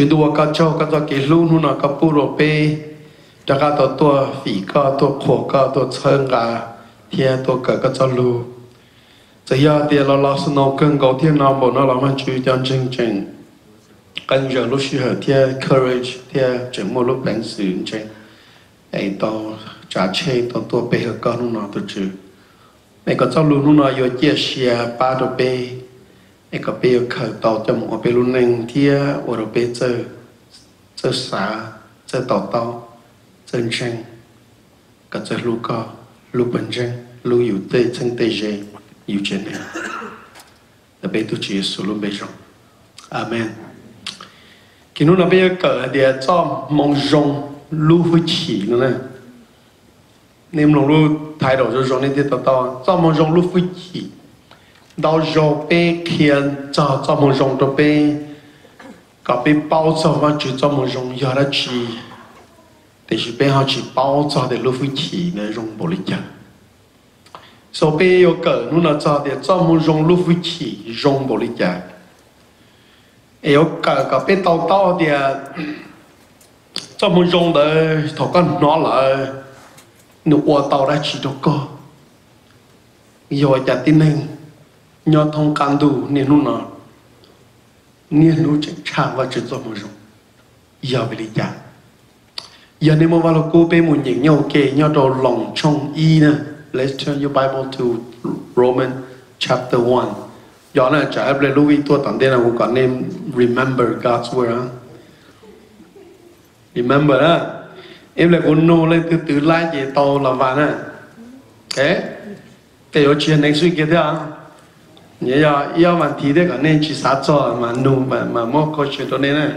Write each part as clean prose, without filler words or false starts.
Chuyện đua cá châu cá cho cái luôn hôn nó cá pu rô bê cho cá tua phỉ cá tua khổ cá tua sơn cá thiên tua cá cho lu giờ giờ thì là sự nấu cơm cầu thiên nam bộ nó làm ăn chui cho chân chân cần giờ lúc xưa thiên courage thiên chừng một lúc đánh sự chân ấy tao trả chế tao tua bê hợp con nó tao chữ này có cho lu nó vô chia sẻ ba đồ bê ấy có bê khởi tàu cho một bê luôn nên thia ở đồ bê chơi xả chơi tàu chơi chân có chơi lu co lu bẩn chân lu yếu tê chân tê dê yếu chân này là bê tu chỉ số luôn bê rong amen khi nó bê cỡ để cho mong rong lu Fwjchim nữa nè nên lòng lu thay đổi cho rong nên thì tao cho mong rong Lub Fwjchim đào rau bê khiên cho mong rong đồ bê có bê bao cho mà chỉ cho mong rong giờ đã chỉ để chỉ bê họ chỉ bao cho để Lub Fwjchim để rong bổ lịch chẳng số bê yêu cỡ nó là cho mong rong Lub Fwjchim rong bổ lịch chẳng yêu cỡ có bê tao thì cho mong rong để thọ con nó là nụ qua tao đã chỉ đâu có rồi chả tin anh nhớ thông can đủ nên nó nên nó chẳng chả và chỉ cho một rong giờ về đi chả giờ nếu mà vào cô bé muốn nhìn nhau kề nhau đồ lòng trong y nè let's turn your Bible to Romans chapter 1 giờ này chả phải lưu ý tôi tận đây là một cái name remember God's word remember đó em lại còn nô lên từ lại gì tàu là vạn à thế cái ở trên này suy kia thế à nhớ giờ yêu mà thì đấy cả nên chỉ sát cho mà nô mà mua câu chuyện đó nên này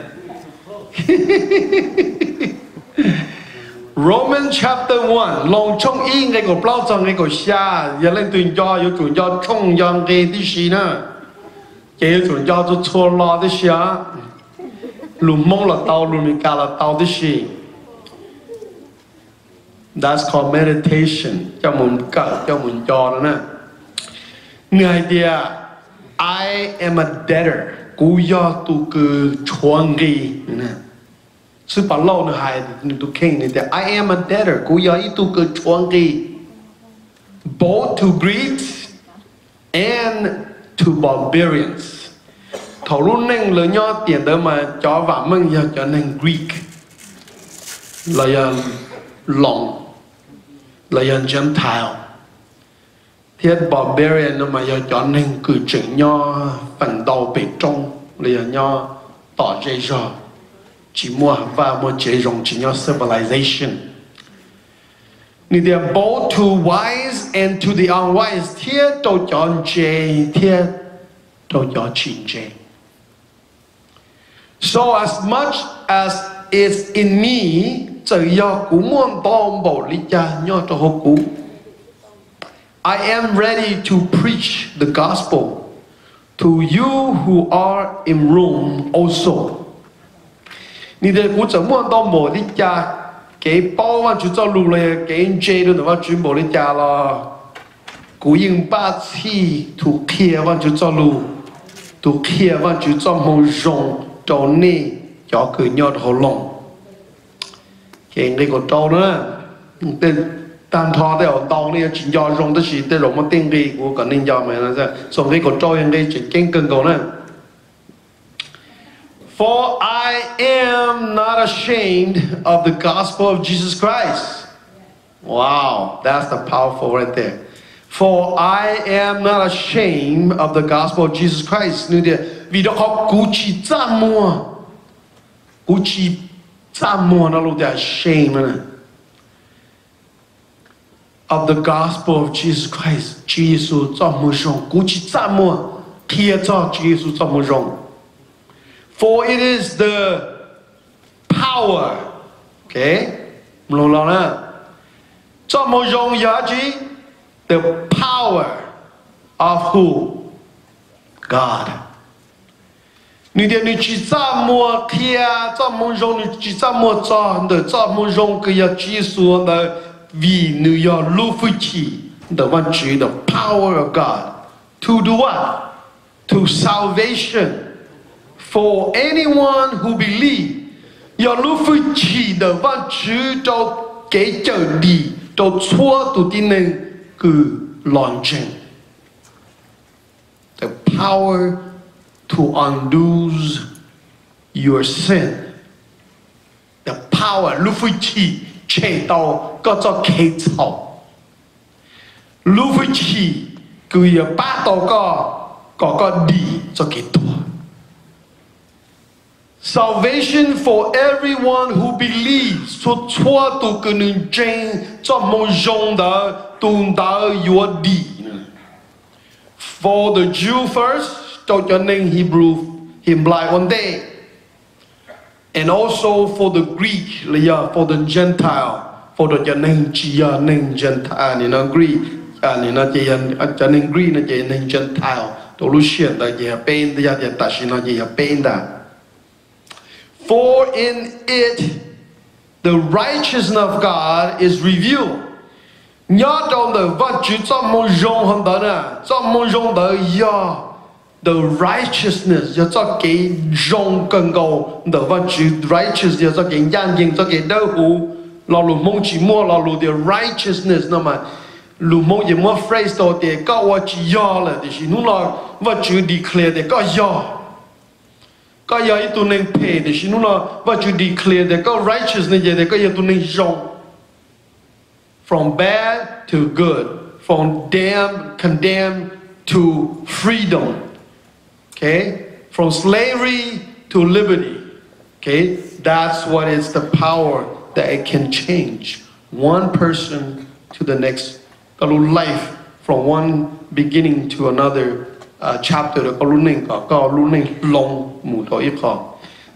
Roman chapter 1 lòng trong y cái cổ bao trong cái cổ xa giờ lên tuyển cho yêu chuẩn cho trong dòng cái đi xí nữa cái yêu chuẩn cho chua lo đi xí á lùm mông là tàu lùm mình cả là tàu đi xí. That's called meditation cho mình cỡ cho mình cho đó nè người địa I am a debtor cú do tu cứ chuang gì nè sư bảo lâu nữa hay tu kinh này I am a debtor cú do ít tu cứ chuang gì both to Greeks and to barbarians thầu luôn nên lời nhau tiền đó mà cho vả mừng giờ cho nên Greek là lòng là dân Gentile thiết barbarian nó mà giờ cho nên cử chừng nho phần đầu bị trong là nho tỏ dây rồi chỉ mua và mua chế rồng chỉ nho civilization nên they are both to wise and to the unwise thiết đâu chọn chế thiết đâu chọn chỉnh chế so as much as is in me giờ do cú muốn bom bổ lý cha nhớ cho hộp cú I am ready to preach the gospel to you who are in Rome also. Ni de cú chẳng muốn bom bổ lý cha cái bao văn chú cho lù này cái chế đó nó chú bổ lý cha là cú yên ba chi thủ kia văn chú cho lù thủ kia văn chú cho mông rồng cho nê cho cứ nhớ hồ lòng cái này còn trâu nữa tên tam thọ đấy ở tàu này chỉ do dùng tới chỉ tới dùng một tiếng gì của cả nên do mày là sao xong cái còn trâu này chỉ kinh cân cầu nữa for I am not ashamed of the gospel of Jesus Christ wow that's the powerful right there for I am not ashamed of the gospel of Jesus Christ như vì đó họ cú chỉ Tshajmoo nó lúc đó shame of the gospel of Jesus Christ Jesus cho mô rong cú chỉ Tshajmoo kia cho Jesus cho mô rong for it is the power okay mô lo nè cho mô rong giá trị the power of who God你的你去怎么看？怎么用你去怎么做的？怎么用个要技术的？为你要Lub Fwjchim the one tree the power of God to do what? To salvation For anyone who believe, ya Lub Fwjchim the văn chữ cho cái chờ đi cho chúa tụ tin nên cứ lon chân. The power to undo your sin. The power Lub Fwjchim chế tạo có cho kế thảo. Lub Fwjchim cứ ya ba tàu có đi cho kế thảo. Salvation for everyone who believes. So chúa tụ cứ nên chân cho mong dòng đã tùn đã your deed. For the Jew first, cho nên Hebrew Hebrew one day. And also for the Greek, for the Gentile, for the cho nên chỉ nên Gentile, you know Greek, you know cho nên Greek nó chỉ nên Gentile. Tôi lúc hiện tại chỉ bên thì giờ tại sao nó chỉ bên đó. For in it the righteousness of God is revealed. Nhớ trong the vật chữ trong mong dòng hơn đó nè, trong mong dòng đó ya the righteousness ya cho cái dòng cần cầu the vật chữ righteous ya cho cái nhân danh cho cái đau hú lo lù mong chỉ mua lo lù the righteousness nó mà lù mong chỉ mua phrase đó thì có vật chữ ya là thì chỉ nó là vật chữ declare thì có ya. Có ya itu nên pay thì chỉ nó là vật chữ declare thì có righteousness thì có ya tu nên dòng. From bad to good, from condemned to freedom, okay? From slavery to liberty, okay? That's what is the power that it can change one person to the next. Life from one beginning to another chapter.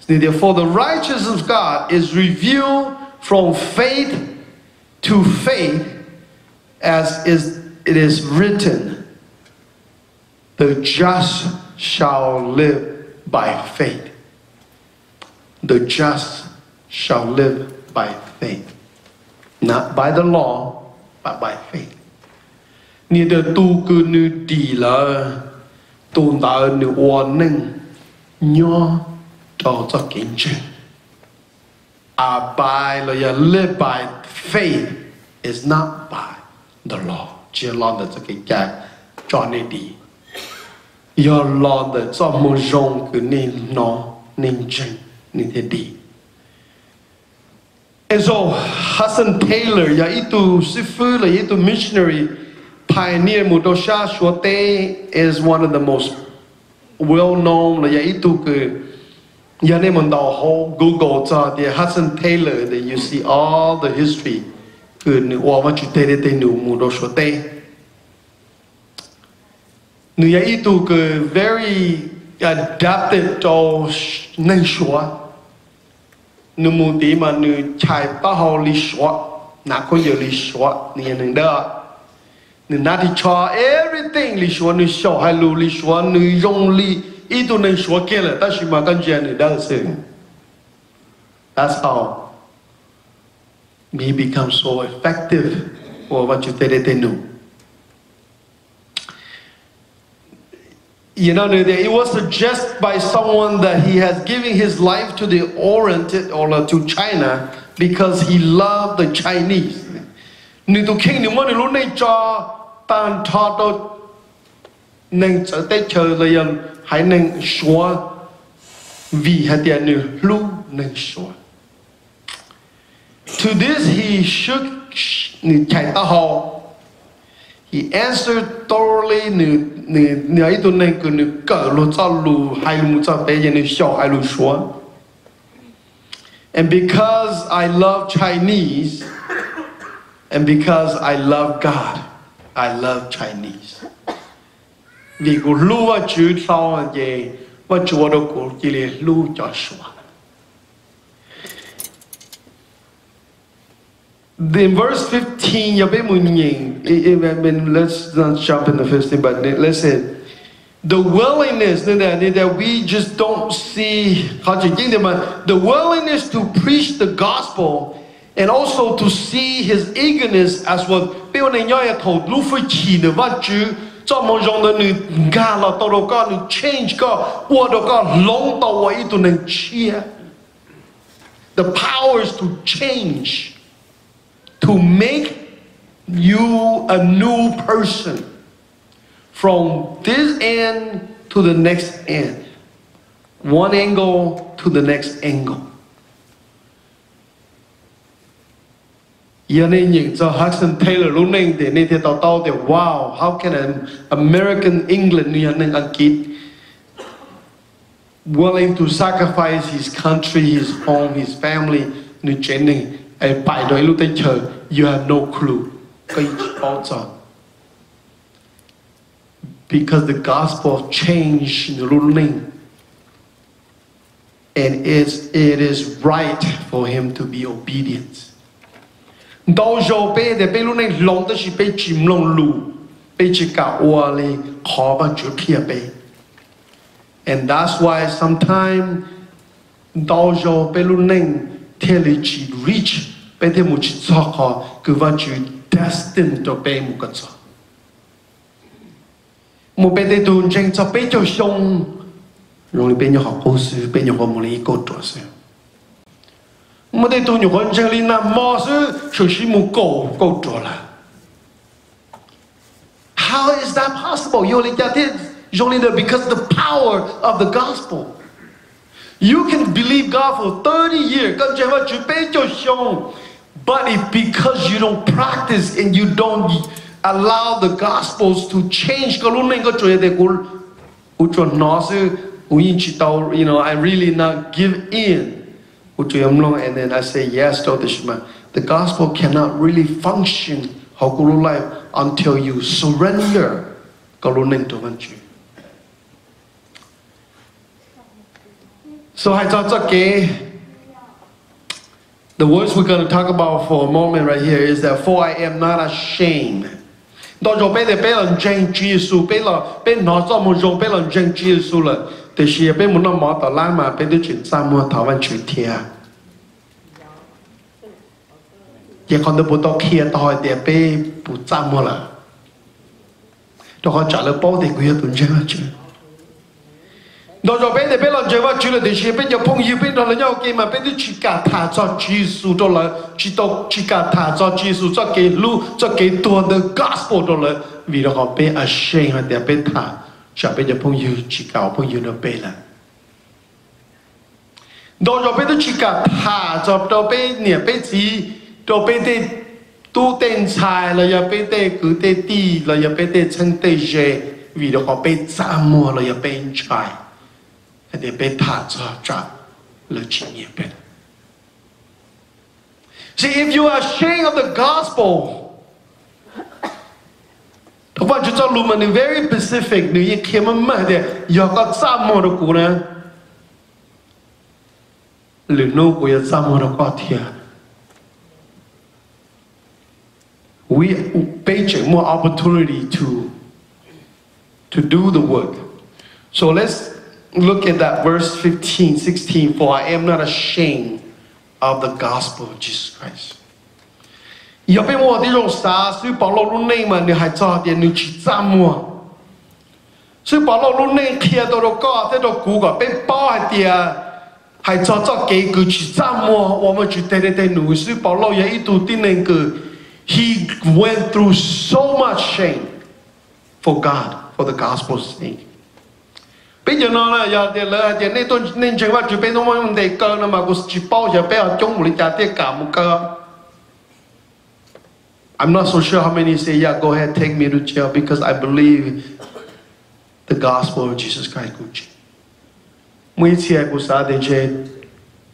Therefore, the righteousness of God is revealed from faith to faith, as it is written, the just shall live by faith. The just shall live by faith. Not by the law, but by faith. Neither tu cứ như đi là tu đạo như hoàn ninh nhớ cho kiến trình. By live by faith is not by the law. Chỉ lo được cái cái cho nên đi. Your lo được cho một dòng cứ nên nó nên chân nên thế đi. And so Hudson Taylor, ya itu sifu la itu missionary pioneer Mudosha Shote is one of the most well known la ya itu ke. Ya name on the whole Google the Hudson Taylor that you see all the history. Good or what you did they knew Mudoshote. Nuya itu very adapted to Nashua. Numuti manu chai paholi short, Nakoyo short, Nianda. Nunati cha everything Lishua nu show halu Lishua nu yongli. Itu neng shwakela, tashi makanjian dancing. That's how he becomes so effective for what you they know. You know, it was suggested by someone that he has given his life to the Orient or to China because he loved the Chinese. Ni tu king ni mo ni lu nei cha tan tha to neng cha te chơi là hãy nên xóa vì hạt tiền nữ lu nên xóa. To this he shook nữ chạy ta hồ. He answered thoroughly nữ ấy tu nên cứ nữ cỡ lu cho lu hai lu cho bé nữ xóa hai lu xóa. And because I love Chinese, and because I love God, I love Chinese. Vì cô lưu vào chữ sau về và chúa đâu cô chỉ là lưu cho xóa. In verse 15, let's not jump in the 15, but let's say the willingness that we just don't see, the willingness to preach the gospel and also to see his eagerness as what Lub Fwjchim the vật chữ cho một dòng đời nữ gà là tao đâu có nữ change có qua đâu có lông tao ấy tụi nên chia. The power is to change, to make you a new person from this end to the next end, one angle to the next angle. Giờ này nhìn cho Hudson Taylor lúc này để nên thì tao thì wow, how can an American England như anh Anh Kít willing to sacrifice his country, his home, his family như thế này, ai bài đó lúc tới chờ, you have no clue, cái also because the gospel changed lúc này, and it is right for him to be obedient. Đâu rồi bé để bé lúc này lòng tới chỉ bé chìm lòng lù, bé chỉ cả oa lên khó và chịu kia bé. And that's why sometimes đâu rồi bé lúc này theo lý chỉ reach bé theo một chút cho họ cứ vẫn chịu destined cho bé một cái cho. Một bé để tuân tranh cho bé cho xong, rồi bé nhỏ học cố sự, bé nhỏ học một lý cố trò sự. Mà đây tôi nhủ con chân linh nam mò sư chủ sĩ mù cổ trò là. How is that possible? You only got it because of the power of the gospel. You can believe God for 30 years, con chân vào chủ bế cho xong. But if because you don't practice and you don't allow the gospels to change, có lúc này có chuyện để cô cho nó sư, you know, I really not give in. And then I say yes to the gospel cannot really function life until you surrender. So the words we're going to talk about for a moment right here is that for I am not ashamed. Đó cho bé để bé lần tranh Jesus, bé nói cho một dòng bé lần tranh Jesus là thì khi bé muốn nói mỏ tao lan mà bé đi chuyển sang mua thảo văn chuyển thiệt. Giờ con được tao kia tao để bé bút sang mua là. Đó con trả lời bao thì quý tuần chơi chứ. Đó cho bé để bé lần chơi vào chứ là thì khi bé giờ phong yêu bé đó là nhau kia mà bé đi chỉ cả thả cho Jesus đó là chỉ cả thả cho Jesus cho cái lu cho cái tua the gospel đó là vì đó con bé ashamed để bé thả. Chả bây giờ phong yêu chỉ cả phong yêu nó bé là. Đó cho bé tôi chỉ cả thả cho đó bé nè bé gì đó bé để tu tên sai là giờ bé để cứ để đi là giờ bé để chân để dễ vì đó có bé giảm mua là giờ bé trai để bé thả cho là chỉ nghiệp bé. See, if you are ashamed of the gospel. Các bạn cho luôn mình very specific nếu như khi mà để giờ có giảm mua được cũ nè, lửa nô của giờ giảm mua được có thiệt. We pay more opportunity to do the work. So let's look at that verse 15, 16. For I am not ashamed of the gospel of Jesus Christ. Giờ bên mua thì dùng xa sư bảo lộ lúc này mà nếu hãy cho thì nếu chỉ ra mua sư bảo lộ lúc này kia đồ đồ có thế đồ cũ có bên bao hãy thì hãy cho cái cứ chỉ ra mua và mà chỉ thế thế nữ sư bảo lộ vậy ít tu tin nên cứ he went through so much shame for God, for the gospel's sake. Bây giờ nó là giờ thì là giờ này tôi nên chẳng qua chỉ bên nó muốn để cơ nó mà cũng chỉ bao giờ bên ở trong một cái tiết cả một cơ. I'm not so sure how many say, yeah, go ahead, take me to jail because I believe the gospel of Jesus Christ. Mỗi次ai cũng sao để chơi,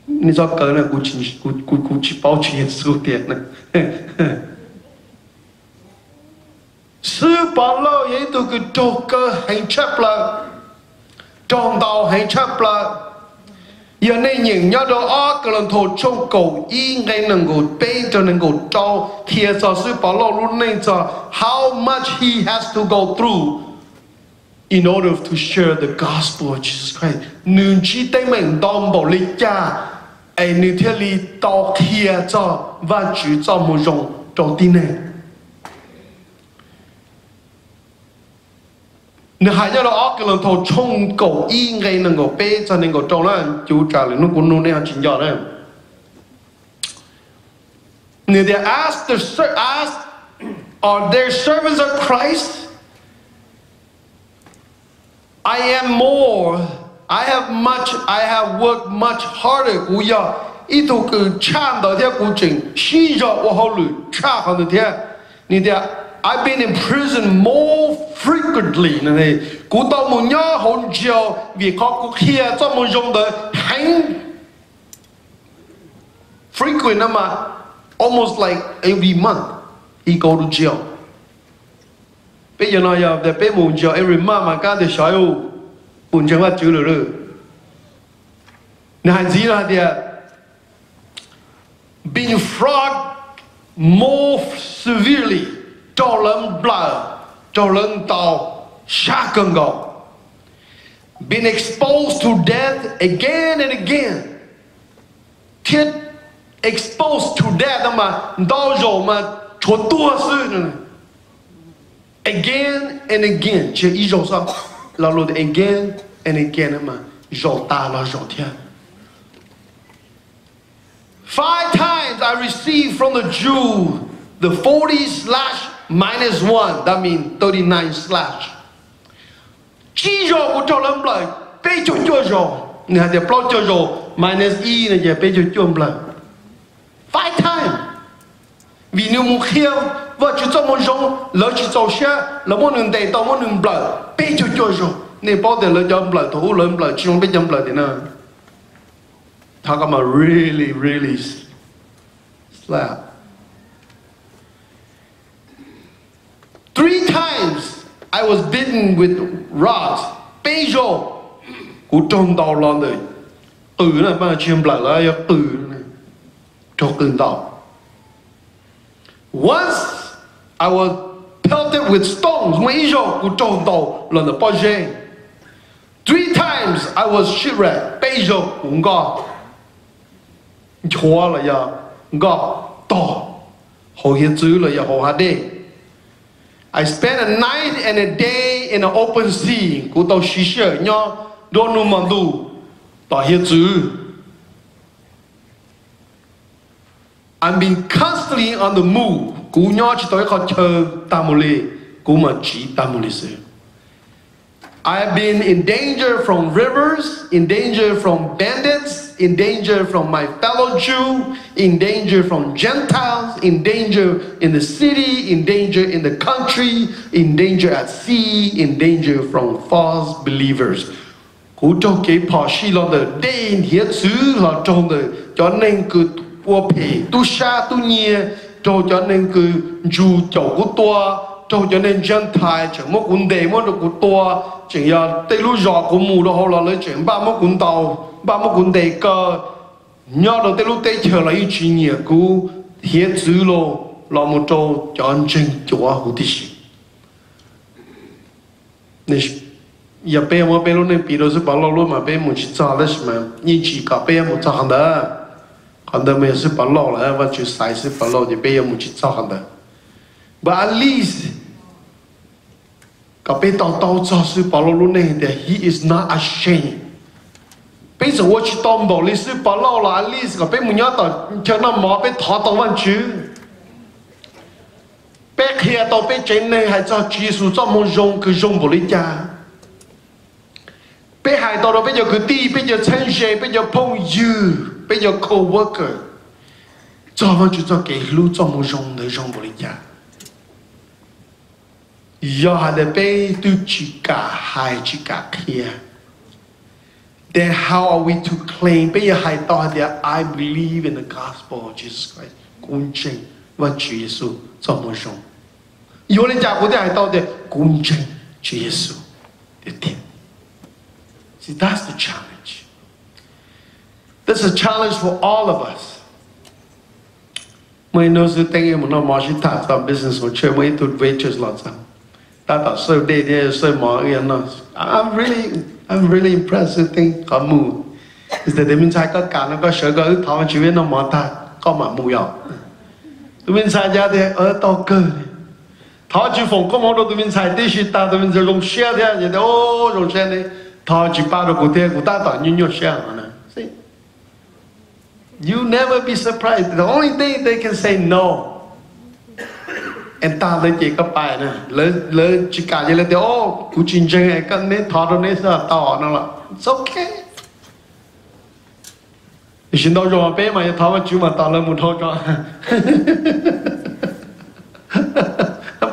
你做个人估计保持数点呢？sư bảo lo vậy tôi cứ trâu cơ hành chấp là tròn đầu hành chấp là giờ này những nhớ đó ở cái lần thổ trong cầu y ngay năng cầu bê cho năng cầu trâu kia cho sư bảo lo luôn này cho how much he has to go through in order to share the gospel of Jesus Christ. Nương chỉ tay mình đom bảo lịch cha ai nương theo lý tao kia cho và chủ cho một dòng đầu tiên này. nếu hai giờ đó cái lần thầu chung cầu y ngay năng cầu bê cho nên cầu trong đó chú trả lời nó cũng nôn này chính giờ đấy. Nếu they ask are their servants of Christ? I have worked much harder. Cú giờ ít thu cứ chạm到theo cú trình, xí giờ我好累，差好多天。你的 I've been in prison more frequently. Này, cú tao muốn nhớ hôn chiều vì có cú kia cho muốn dùng tới hành frequent mà almost like every month he go to jail. Bây giờ nói giờ để bé muốn chiều every month mà cả để xóa u buồn chẳng là chữ rồi. Này gì là thì being flogged more severely. Cho lớn bờ, cho lớn tàu, xa cơn gầu. Been exposed to death again and again. Thiết exposed to death mà đau rồi mà cho tua sư này. Again and again. Chứ ý rồi sao? Là luôn again and again mà rồi ta là rồi thiên. 5 times I received from the Jew the 40/-1, that means 39/. Chỉ rồi của cho lắm lời, bê cho rồi. Nè để plot cho rồi, minus e này giờ bê cho lời. 5 times. Vì nếu muốn khiêu, vợ chỉ cho một giống, lỡ chỉ cho xe, là một nương đầy tao một nương lời, bê cho rồi. Nè bao giờ lỡ cho lời, thủ lỡ lời, chỉ không biết cho lời thì nào. Talk about really slap. 3 times I was bitten with rods. Bây giờ cú trông đau lắm rồi. Này mà chiêm lại là này. Cho cơn đau. Once I was pelted with stones. Bây giờ cú trông đau là nó bao giờ. 3 times I was shipwrecked. Bây giờ cũng có. Chua là giờ có to. Hồ hiện chữ là giờ hồ hà đê. I spent a night and a day in an open sea. Cú tàu xí xở nhau đô nụ mặn đủ. Tỏ hiện chữ. I've been constantly on the move. Cú nhau chỉ tới khó chờ ta mô lê. Cú mà chỉ ta mô lê sư. I have been in danger from rivers, in danger from bandits, in danger from my fellow Jew, in danger from Gentiles, in danger in the city, in danger in the country, in danger at sea, in danger from false believers. Cú cho cái bỏ xí lo đời đen hiết xứ là trong đời cho nên cứ vô phê tu xa tu nhẹ cho nên cứ dù chậu của toa cho nên dân thái chẳng một cuốn đề một được của toa chỉ là tây lú giò của mù đó họ là lấy chuyện ba một cuốn tàu ba một cuốn đề cơ nhớ được tây lú tây chờ là ý chí nhẹ cú hiết xứ lô là một trâu cho anh chân chúa hữu thị sĩ nên giờ bé mà bé lúc này bị rồi bảo lâu luôn mà bé muốn chỉ cho đấy mà nhưng chỉ cả bé muốn cho hàng đó còn đâu mình sẽ bảo lâu là và chỉ sai sẽ bảo lâu thì bé muốn chỉ cho hàng đó but at least cả bé tao cho sự bảo lâu luôn này that he is not ashamed bây giờ tôi chỉ tao bảo lý sự bảo lâu là at least cả bé muốn nhớ tao cho nó mỏ bé thọ tao vẫn chứ bé kia tao bé trên này hay cho Giêsu cho một dòng cứ dòng bảo lý cha bây hai tao bây giờ cứ đi bây giờ thân chế bây giờ phong dư bây giờ co-worker cho vào cho cái lưu cho một dòng để dòng bảo lý cha giờ hai đứa bé tu chỉ cả hai chỉ cả kia then how are we to claim bây giờ hai tao thì I believe in the gospel of Jesus Christ cung trình và Chúa Giêsu cho một dòng yêu lên cha của hai tao thì cung trình Chúa Giêsu để tin. See, that's the challenge. That's a challenge for all of us. Mấy nói sự tình em nó mà chỉ thả ra business của chơi mấy tụt về chơi lọt ra. Ta tạo sơ đề để sơ mỏ yên nó. I'm really impressed with thing Txoj Hmoo. Is that mình sai có cả nó có sở có thảo chỉ biết nó mỏ ta có mà mù dọc. Mình sai ra thì ở to cơ. 他就放咁好多对面菜地是打对面就用些的，也得哦用些的，他就把到古天古打打运用些呢。See, you never be surprised. The only thing they can say no. And ta lấy chỉ có bài nè, lấy chỉ cả gì là thế, oh, cú chiến tranh này cái này thọ đó này sao tao nó là, it's okay. Thì xin đâu rồi bé mà thọ mà chú mà tao lên một thôi cho.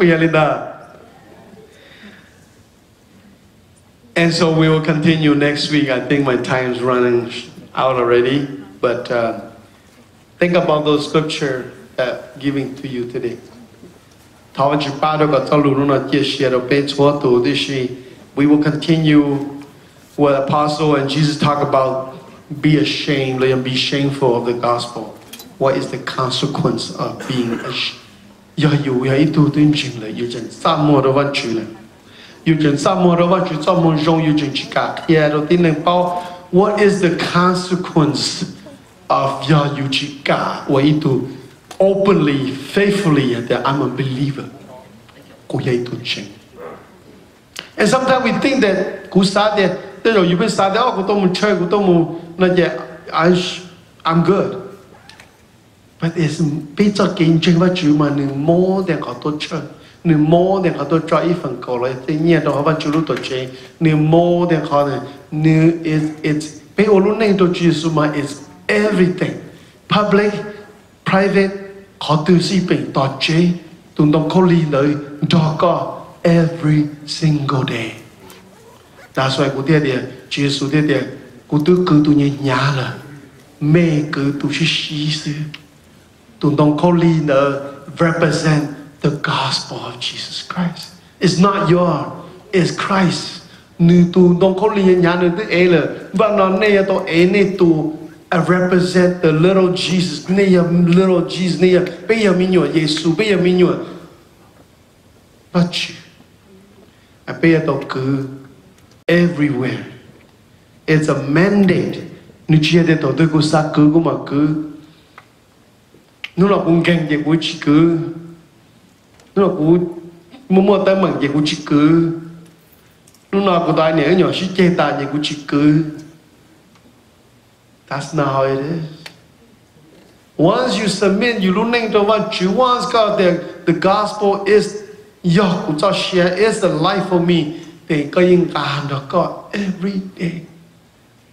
Bây giờ lên đó. And so we will continue next week. I think my time's running out already, but think about those scripture that giving to you today. We will continue what Apostle and Jesus talk about. Be ashamed and be shameful of the gospel. What is the consequence of being ashamed? What is the consequence of openly, faithfully that I'm a believer? And sometimes we think that I'm good. But it's more than more than it's everything. Public, private, every single day. That's why Jesus represent the gospel of Jesus Christ. It's not yours, it's Christ. Represent the little Jesus. Little Jesus. But you, I pay it everywhere. It's a mandate. Nó là cũng ghen về của chị cứ, nó là cũng mua tới mảng về của chị cứ, nó là của đại nẻo nhỏ xí chê tài về của chị cứ. That's not how it is. Once you submit, you luôn nên cho văn chữ. Once God, the gospel is your của cho share, is the life for me. Thì có những cả đó có every day.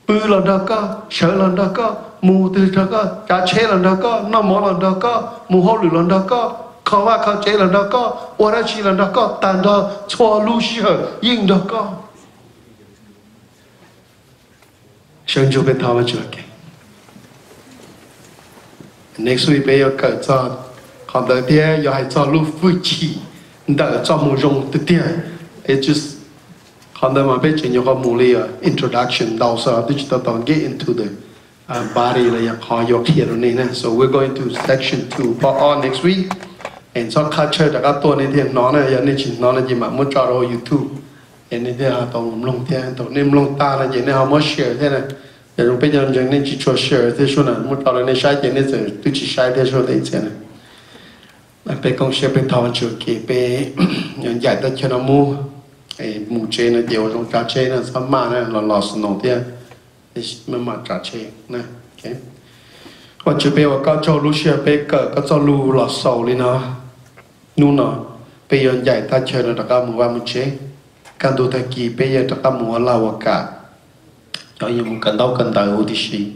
Bư lần đó có, sợ lần đó có, mù từ đó có, trả chế lần đó có, nó mỏ lần đó có, mù hô lửa lần đó có, khó hoa khó chế lần đó có, ô ra chi lần đó có, tàn đó, chua lưu sĩ hở, yên đó có. Sơn chú bên thao mà chưa kì. Next week bây giờ cỡ cho, còn đợi thế, giờ hãy cho Lub Fwjchim, đợi cho mù rung từ thế. It's just introduction. Also, digital get into the body. So we're going to section 2 for next week. And so culture that got torn in here. YouTube. And in there, long time. And how much share then? And we share this one. Much on the side, and it's a to shy. There's what they say. I pay con share in town to keep a yet that Txoj Hmoo. Mù chế nó điều trong trà chế nó sắm mà này là lò sồn tiền mà trà chế nè, ok. Và chỉ bây giờ có cho Lucia bây giờ có cho Lu lò sầu đi nó, nu nó bây giờ giải ta chơi nó đặc mù vào mù chế, can đồ thay kỳ bây giờ đặc mù lao cả, cho những mù cần đau cần đau ưu tiên.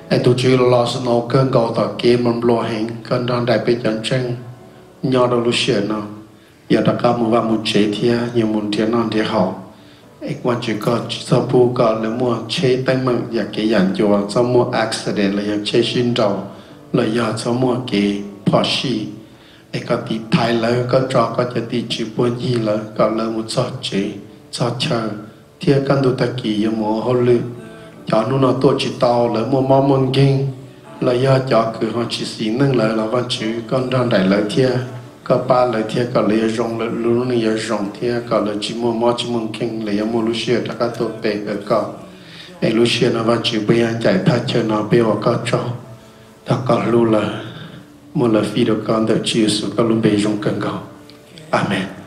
Anh tôi chơi lò sồn cơn gạo tỏi kia mình lo hành cần đang đại bây giờ tranh nhỏ đồ Lucia nó. Giờ đã có một vài một chế thì nhiều một tiếng non thì hậu, ấy quan chỉ có sau bu có là mua chế tay mang giờ cái dàn cho sau mua accident là giờ chế xin đầu là giờ sau mua cái Porsche, ấy có tí thái lỡ có trò có chỉ tí chịu buồn gì lỡ có lỡ một sọt chế sọt chờ thì căn đồ ta kỳ giờ mua hồ lư, cho nó tổ chỉ tàu lỡ mua món món kinh là giờ cho cứ họ chỉ xin nâng lỡ là văn chữ con đang đại lỡ thiê. Có ba lời thiệt có lời rong lời luôn này giờ rong thiệt có lời chỉ mua kinh lời mua Lucia đã có tổ bể có ấy Lucia nó vẫn chịu bây giờ chạy thay chờ nó bây giờ có cho đã có luôn là một lời phi được con đợi chịu sự có luôn bể rong cần có Amen.